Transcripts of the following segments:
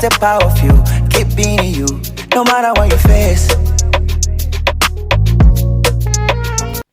That's the power of you. Keep being you, no matter what you face.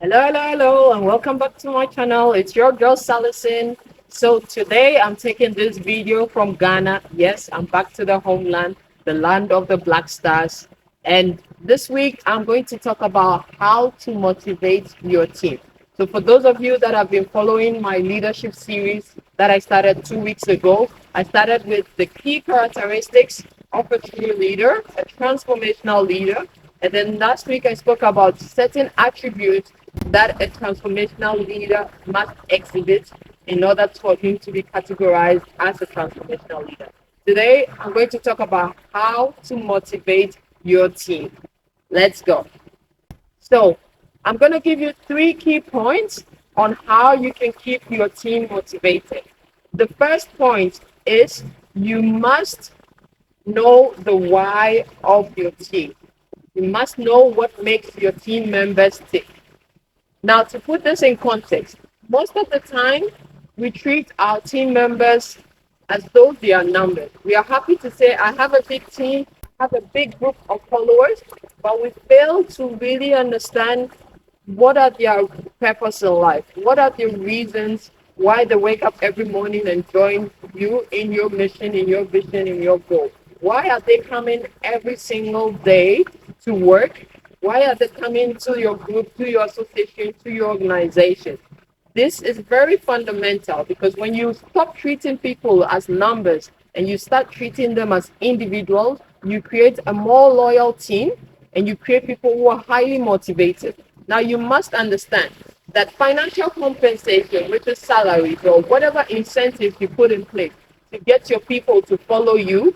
Hello, and welcome back to my channel. It's your girl Sallyson. So today I'm taking this video from Ghana. Yes, I'm back to the homeland, the land of the Black Stars. And this week I'm going to talk about how to motivate your team. So for those of you that have been following my leadership series that I started 2 weeks ago, I started with the key characteristics of a true leader, a transformational leader. And then last week I spoke about certain attributes that a transformational leader must exhibit in order for him to be categorized as a transformational leader. Today, I'm going to talk about how to motivate your team. Let's go. So, I'm going to give you 3 key points on how you can keep your team motivated. The first point is you must know the why of your team. You must know what makes your team members tick. Now, to put this in context, most of the time we treat our team members as though they are numbers. We are happy to say, I have a big team, I have a big group of followers, but we fail to really understand what are their purpose in life, what are the reasons why they wake up every morning and join you in your mission, in your vision, in your goal. Why are they coming every single day to work? Why are they coming to your group, to your association, to your organization? This is very fundamental because when you stop treating people as numbers and you start treating them as individuals, you create a more loyal team and you create people who are highly motivated. Now, you must understand that financial compensation, which is salaries or whatever incentives you put in place to get your people to follow you,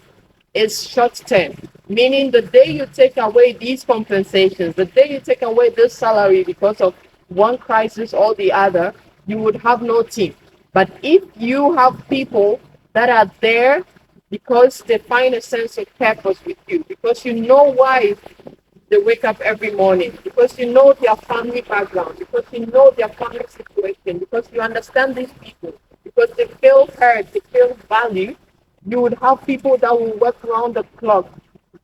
is short term, meaning the day you take away these compensations, the day you take away this salary because of one crisis or the other, you would have no team. But if you have people that are there because they find a sense of purpose with you, because you know why they wake up every morning, because you know their family background, because you know their family situation, because you understand these people, because they feel heard, they feel valued, you would have people that will work around the clock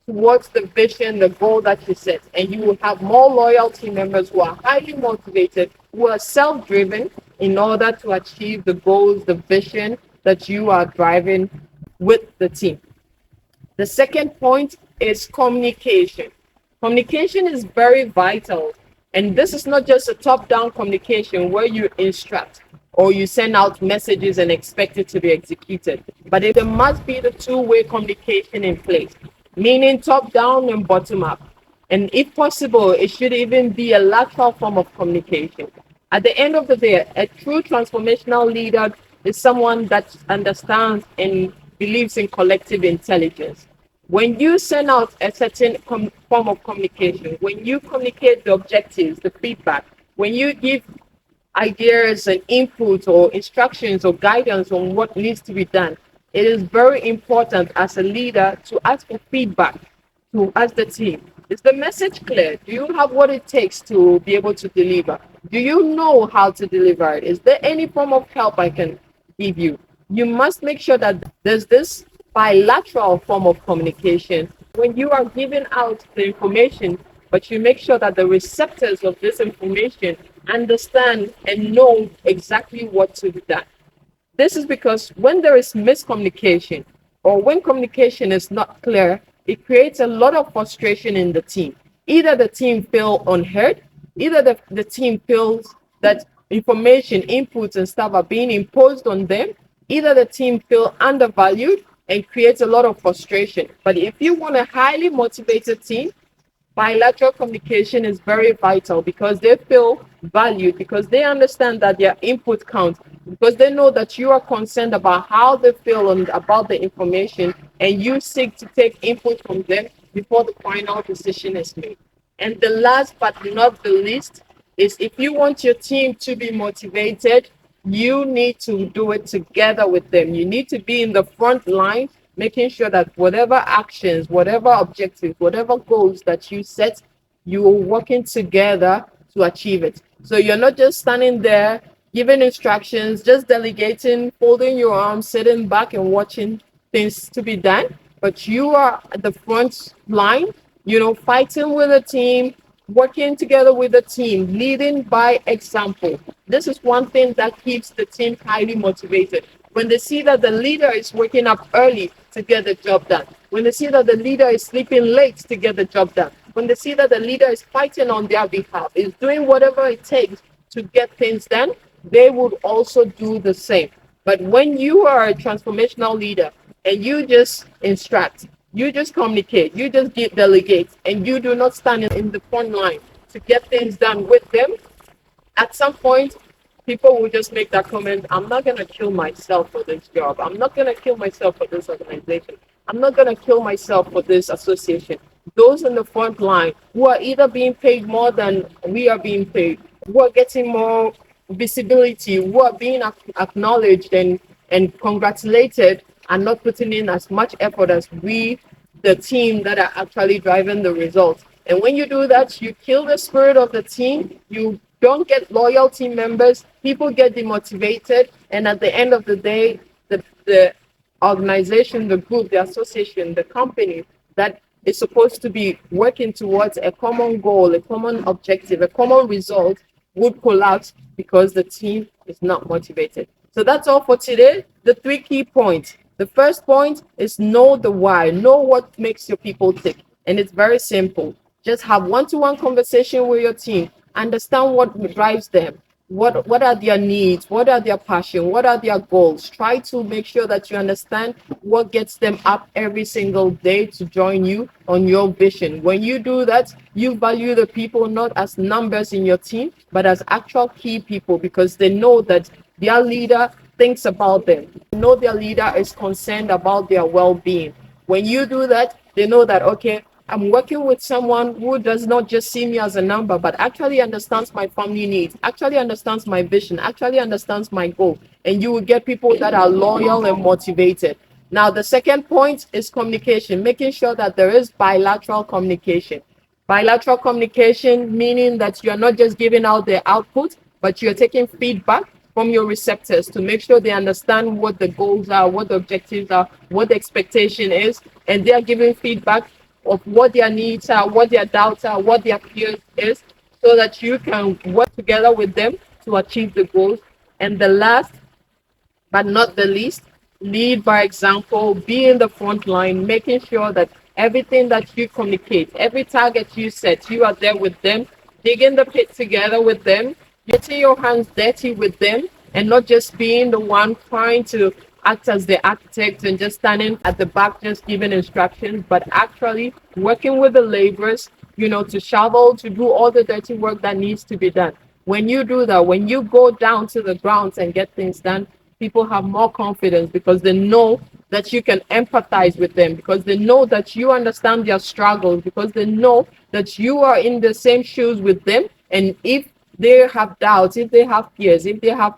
towards the vision, the goal that you set. And you will have more loyal team members who are highly motivated, who are self-driven in order to achieve the goals, the vision that you are driving with the team. The second point is communication. Communication is very vital. And this is not just a top-down communication where you instruct or you send out messages and expect it to be executed. But there must be the two-way communication in place, meaning top-down and bottom-up. And if possible, it should even be a lateral form of communication. At the end of the day, a true transformational leader is someone that understands and believes in collective intelligence. When you send out a certain form of communication, when you communicate the objectives, the feedback, when you give ideas and input or instructions or guidance on what needs to be done, it is very important as a leader to ask for feedback to ask the team. Is the message clear? Do you have what it takes to be able to deliver? Do you know how to deliver it? Is there any form of help I can give you? You must make sure that there's this bilateral form of communication when you are giving out the information, but you make sure that the receptors of this information understand and know exactly what to be done. This is because when there is miscommunication or when communication is not clear, it creates a lot of frustration in the team. Either the team feel unheard, either the team feels that information, inputs, and stuff are being imposed on them, either the team feel undervalued and creates a lot of frustration. But if you want a highly motivated team, bilateral communication is very vital because they feel valued, because they understand that their input counts, because they know that you are concerned about how they feel and about the information, and you seek to take input from them before the final decision is made. And the last but not the least is if you want your team to be motivated, you need to do it together with them. You need to be in the front line, making sure that whatever actions, whatever objectives, whatever goals that you set, you are working together to achieve it. So you're not just standing there giving instructions, just delegating, folding your arms, sitting back and watching things to be done. but you are at the front line, fighting with a team, working together with a team, leading by example. This is one thing that keeps the team highly motivated. When they see that the leader is waking up early to get the job done, when they see that the leader is sleeping late to get the job done, when they see that the leader is fighting on their behalf, is doing whatever it takes to get things done, they would also do the same. But when you are a transformational leader and you just instruct, you just communicate, you just give delegate, and you do not stand in the front line to get things done with them, at some point, people will just make that comment, I'm not going to kill myself for this job. I'm not going to kill myself for this organization. I'm not going to kill myself for this association. Those in the front line who are either being paid more than we are being paid, who are getting more visibility, who are being acknowledged and congratulated, and not putting in as much effort as we, the team that are actually driving the results. And when you do that, you kill the spirit of the team. You don't get loyal team members. People get demotivated. And at the end of the day, the organization, the group, the association, the company that is supposed to be working towards a common goal, a common objective, a common result would collapse because the team is not motivated. So that's all for today. The 3 key points. The first point is know the why. Know what makes your people tick. And it's very simple. Just have one-to-one conversation with your team. Understand what drives them. What are their needs? What are their passion? What are their goals? Try to make sure that you understand what gets them up every single day to join you on your vision. When you do that, you value the people not as numbers in your team, but as actual key people, because they know that their leader thinks about them. They know their leader is concerned about their well-being. When you do that, they know that, okay, I'm working with someone who does not just see me as a number, but actually understands my family needs, actually understands my vision, actually understands my goal. And you will get people that are loyal and motivated. Now, the second point is communication, making sure that there is bilateral communication. Bilateral communication, meaning that you're not just giving out the output, but you're taking feedback from your receptors to make sure they understand what the goals are, what the objectives are, what the expectation is, and they are giving feedback of what their needs are, what their doubts are, what their fears is, so that you can work together with them to achieve the goals. And the last but not the least, lead by example, be in the front line, making sure that everything that you communicate, every target you set, you are there with them, digging the pit together with them, getting your hands dirty with them, and not just being the one trying to act as the architect and just standing at the back just giving instructions, but actually working with the laborers, to shovel, to do all the dirty work that needs to be done. When you do that, when you go down to the grounds and get things done, people have more confidence because they know that you can empathize with them, because they know that you understand their struggles, because they know that you are in the same shoes with them. And if they have doubts, if they have fears, if they have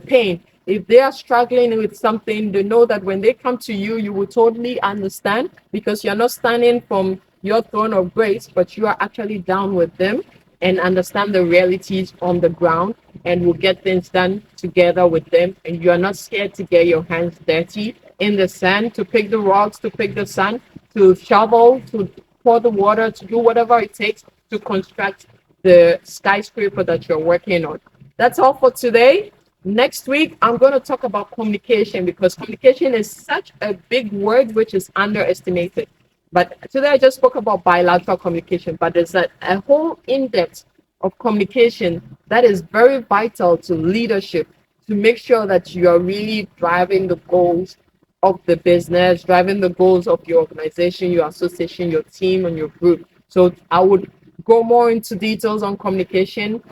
pain, if they are struggling with something, they know that when they come to you, you will totally understand, because you're not standing from your throne of grace, but you are actually down with them and understand the realities on the ground, and will get things done together with them. And you are not scared to get your hands dirty in the sand, to pick the rocks, to pick the sand, to shovel, to pour the water, to do whatever it takes to construct the skyscraper that you're working on. That's all for today. Next week, I'm going to talk about communication, because communication is such a big word which is underestimated. But today I just spoke about bilateral communication, but there's a whole in-depth of communication that is very vital to leadership, to make sure that you are really driving the goals of the business, driving the goals of your organization, your association, your team, and your group. So I would go more into details on communication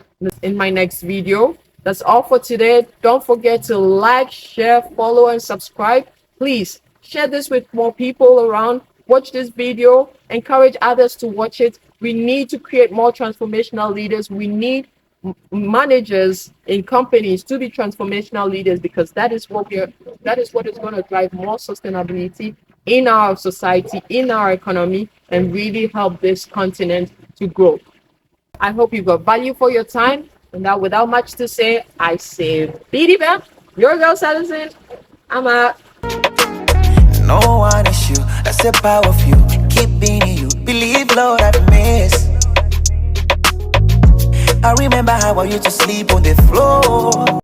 in my next video. That's all for today. Don't forget to like, share, follow, and subscribe. Please share this with more people around. Watch this video, encourage others to watch it. We need to create more transformational leaders. We need managers in companies to be transformational leaders, because that is what is going to drive more sustainability in our society, in our economy, and really help this continent to grow. I hope you got value for your time. And now, without much to say, I say Biddybam, your girl Sallyson. I'm out. No one promise you, that's the power of you. Keep being you. Believe, Lord, I miss. I remember how I used to sleep on the floor.